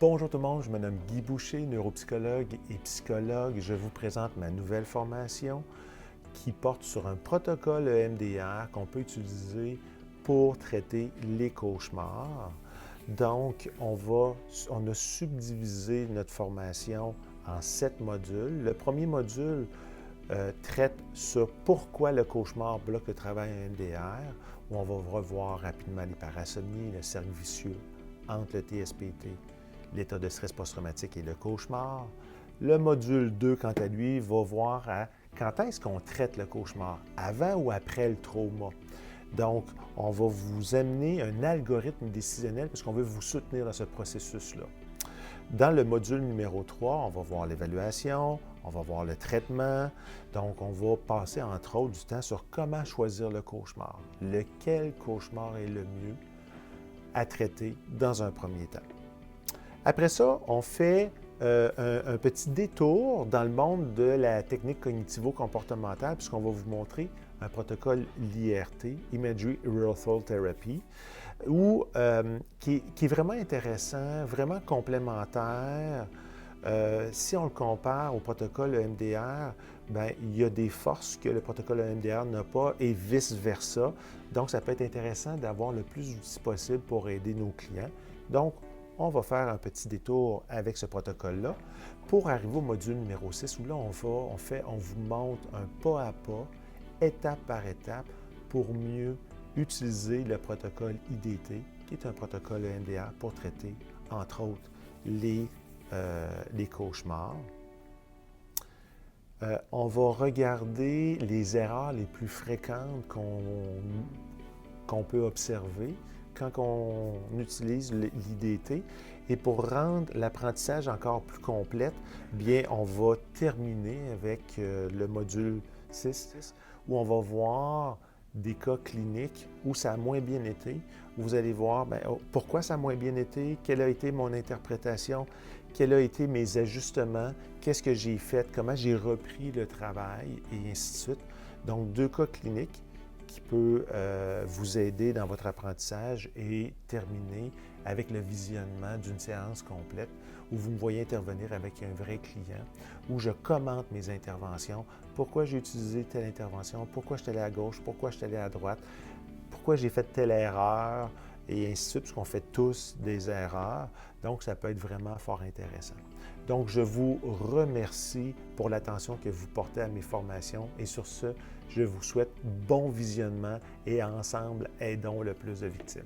Bonjour tout le monde, je me nomme Guy Boucher, neuropsychologue et psychologue. Je vous présente ma nouvelle formation qui porte sur un protocole EMDR qu'on peut utiliser pour traiter les cauchemars. Donc, on a subdivisé notre formation en 7 modules. Le premier module traite sur pourquoi le cauchemar bloque le travail EMDR, où on va revoir rapidement les parasomnies, le cercle vicieux entre le TSPT, l'état de stress post-traumatique et le cauchemar. Le module 2, quant à lui, va voir quand est-ce qu'on traite le cauchemar, avant ou après le trauma. Donc, on va vous amener un algorithme décisionnel parce qu'on veut vous soutenir dans ce processus-là. Dans le module numéro 3, on va voir l'évaluation, on va voir le traitement. Donc, on va passer, entre autres, du temps sur comment choisir le cauchemar. Lequel cauchemar est le mieux à traiter dans un premier temps. Après ça, on fait un petit détour dans le monde de la technique cognitivo-comportementale, puisqu'on va vous montrer un protocole l'IRT, Imagery Rehearsal Therapy, qui est vraiment intéressant, vraiment complémentaire. Si on le compare au protocole EMDR, bien, il y a des forces que le protocole EMDR n'a pas et vice-versa. Donc, ça peut être intéressant d'avoir le plus d'outils possible pour aider nos clients. Donc, on va faire un petit détour avec ce protocole-là pour arriver au module numéro 6 où là, on vous montre un pas à pas, étape par étape, pour mieux utiliser le protocole IDT, qui est un protocole EMDR pour traiter, entre autres, les cauchemars. On va regarder les erreurs les plus fréquentes qu'on peut observer quand on utilise l'IDT. Et pour rendre l'apprentissage encore plus complète, bien, on va terminer avec le module 6, où on va voir des cas cliniques où ça a moins bien été. Vous allez voir bien, pourquoi ça a moins bien été, quelle a été mon interprétation, quels ont été mes ajustements, qu'est-ce que j'ai fait, comment j'ai repris le travail, et ainsi de suite. Donc, 2 cas cliniques qui peut vous aider dans votre apprentissage et terminer avec le visionnement d'une séance complète où vous me voyez intervenir avec un vrai client, où je commente mes interventions, pourquoi j'ai utilisé telle intervention, pourquoi je suis allé à gauche, pourquoi je suis allé à droite, pourquoi j'ai fait telle erreur, et ainsi de suite, puisqu'on fait tous des erreurs. Donc, ça peut être vraiment fort intéressant. Donc, je vous remercie pour l'attention que vous portez à mes formations et sur ce, je vous souhaite bon visionnement et ensemble, aidons le plus de victimes.